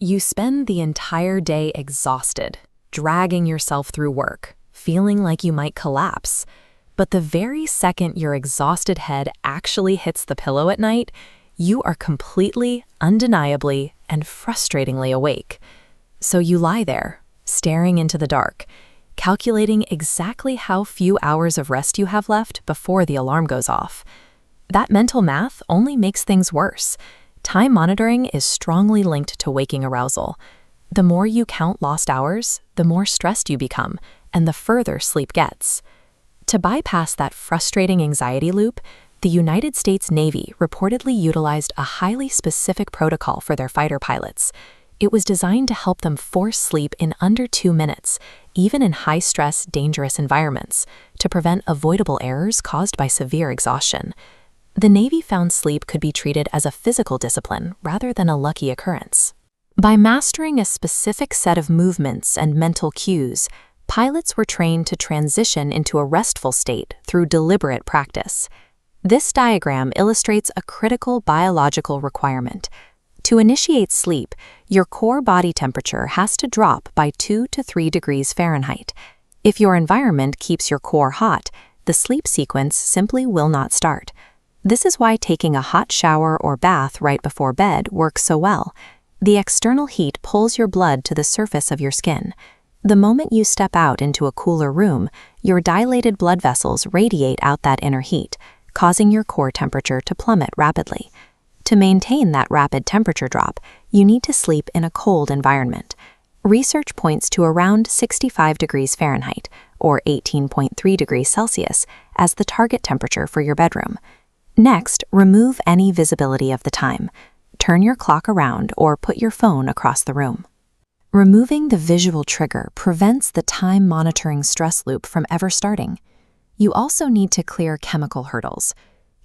You spend the entire day exhausted, dragging yourself through work, feeling like you might collapse. But the very second your exhausted head actually hits the pillow at night, you are completely, undeniably, and frustratingly awake. So you lie there, staring into the dark, calculating exactly how few hours of rest you have left before the alarm goes off. That mental math only makes things worse. Time monitoring is strongly linked to waking arousal. The more you count lost hours, the more stressed you become, and the further sleep gets. To bypass that frustrating anxiety loop, the United States Navy reportedly utilized a highly specific protocol for their fighter pilots. It was designed to help them force sleep in under 2 minutes, even in high-stress, dangerous environments, to prevent avoidable errors caused by severe exhaustion. The Navy found sleep could be treated as a physical discipline rather than a lucky occurrence. By mastering a specific set of movements and mental cues, pilots were trained to transition into a restful state through deliberate practice. This diagram illustrates a critical biological requirement. To initiate sleep, your core body temperature has to drop by 2 to 3 degrees Fahrenheit. If your environment keeps your core hot, the sleep sequence simply will not start. This is why taking a hot shower or bath right before bed works so well. The external heat pulls your blood to the surface of your skin. The moment you step out into a cooler room, your dilated blood vessels radiate out that inner heat, causing your core temperature to plummet rapidly. To maintain that rapid temperature drop, you need to sleep in a cold environment. Research points to around 65 degrees Fahrenheit, or 18.3 degrees Celsius, as the target temperature for your bedroom. Next, remove any visibility of the time. Turn your clock around or put your phone across the room. Removing the visual trigger prevents the time monitoring stress loop from ever starting. You also need to clear chemical hurdles.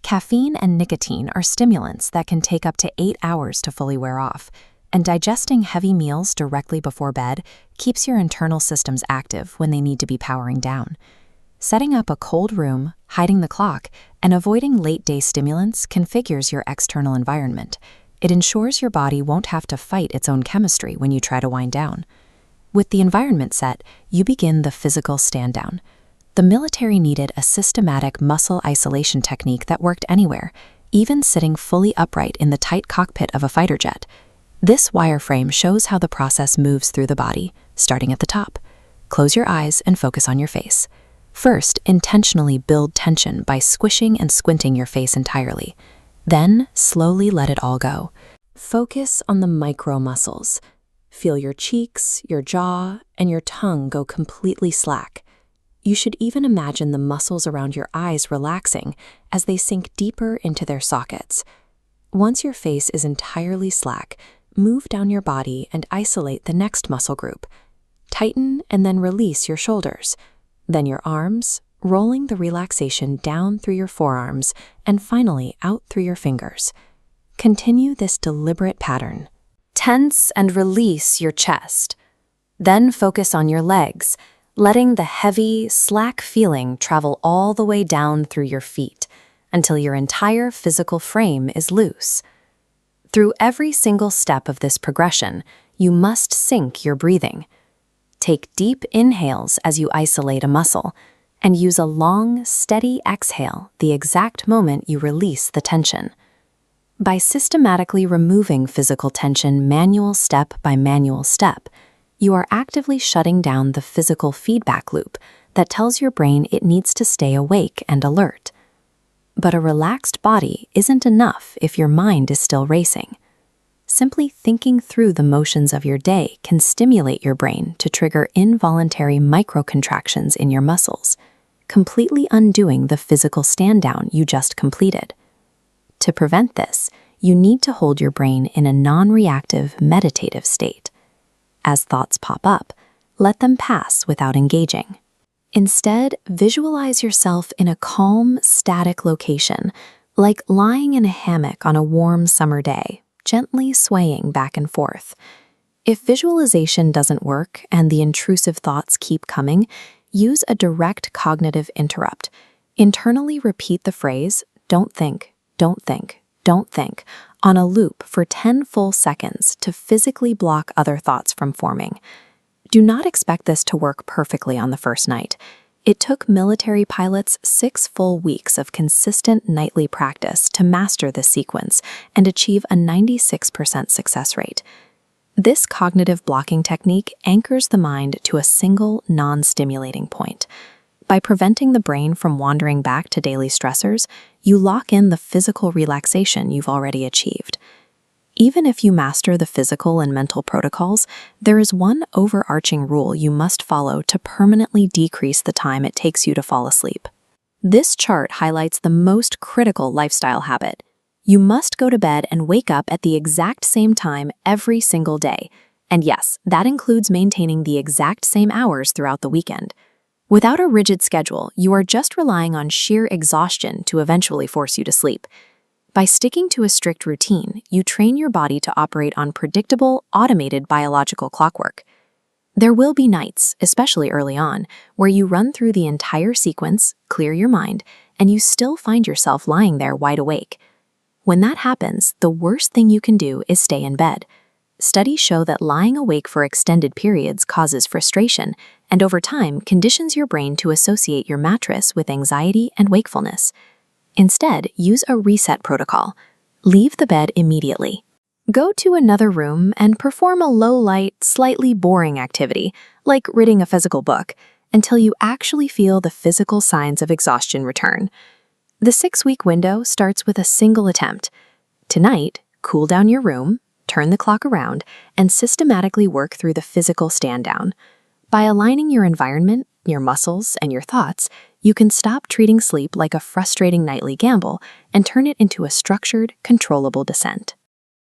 Caffeine and nicotine are stimulants that can take up to 8 hours to fully wear off, and digesting heavy meals directly before bed keeps your internal systems active when they need to be powering down. Setting up a cold room, hiding the clock, and avoiding late-day stimulants configures your external environment. It ensures your body won't have to fight its own chemistry when you try to wind down. With the environment set, you begin the physical stand-down. The military needed a systematic muscle isolation technique that worked anywhere, even sitting fully upright in the tight cockpit of a fighter jet. This wireframe shows how the process moves through the body, starting at the top. Close your eyes and focus on your face. First, intentionally build tension by squishing and squinting your face entirely. Then, slowly let it all go. Focus on the micro muscles. Feel your cheeks, your jaw, and your tongue go completely slack. You should even imagine the muscles around your eyes relaxing as they sink deeper into their sockets. Once your face is entirely slack, move down your body and isolate the next muscle group. Tighten and then release your shoulders. Then your arms, rolling the relaxation down through your forearms and finally out through your fingers. Continue this deliberate pattern. Tense and release your chest. Then focus on your legs, letting the heavy, slack feeling travel all the way down through your feet until your entire physical frame is loose. Through every single step of this progression, you must sync your breathing. Take deep inhales as you isolate a muscle, and use a long, steady exhale the exact moment you release the tension. By systematically removing physical tension manual step by manual step, you are actively shutting down the physical feedback loop that tells your brain it needs to stay awake and alert. But a relaxed body isn't enough if your mind is still racing. Simply thinking through the motions of your day can stimulate your brain to trigger involuntary microcontractions in your muscles, completely undoing the physical stand-down you just completed. To prevent this, you need to hold your brain in a non-reactive, meditative state. As thoughts pop up, let them pass without engaging. Instead, visualize yourself in a calm, static location, like lying in a hammock on a warm summer day, gently swaying back and forth. If visualization doesn't work and the intrusive thoughts keep coming, use a direct cognitive interrupt. Internally repeat the phrase, "Don't think, don't think, don't think," on a loop for 10 full seconds to physically block other thoughts from forming. Do not expect this to work perfectly on the first night. It took military pilots 6 full weeks of consistent nightly practice to master this sequence and achieve a 96% success rate. This cognitive blocking technique anchors the mind to a single, non-stimulating point. By preventing the brain from wandering back to daily stressors, you lock in the physical relaxation you've already achieved. Even if you master the physical and mental protocols, there is one overarching rule you must follow to permanently decrease the time it takes you to fall asleep. This chart highlights the most critical lifestyle habit. You must go to bed and wake up at the exact same time every single day. And yes, that includes maintaining the exact same hours throughout the weekend. Without a rigid schedule, you are just relying on sheer exhaustion to eventually force you to sleep. By sticking to a strict routine, you train your body to operate on predictable, automated biological clockwork. There will be nights, especially early on, where you run through the entire sequence, clear your mind, and you still find yourself lying there wide awake. When that happens, the worst thing you can do is stay in bed. Studies show that lying awake for extended periods causes frustration, and over time conditions your brain to associate your mattress with anxiety and wakefulness. Instead, use a reset protocol. Leave the bed immediately. Go to another room and perform a low-light, slightly boring activity, like reading a physical book, until you actually feel the physical signs of exhaustion return. The 6-week window starts with a single attempt. Tonight, cool down your room, turn the clock around, and systematically work through the physical stand-down. By aligning your environment, your muscles, and your thoughts, you can stop treating sleep like a frustrating nightly gamble and turn it into a structured, controllable descent.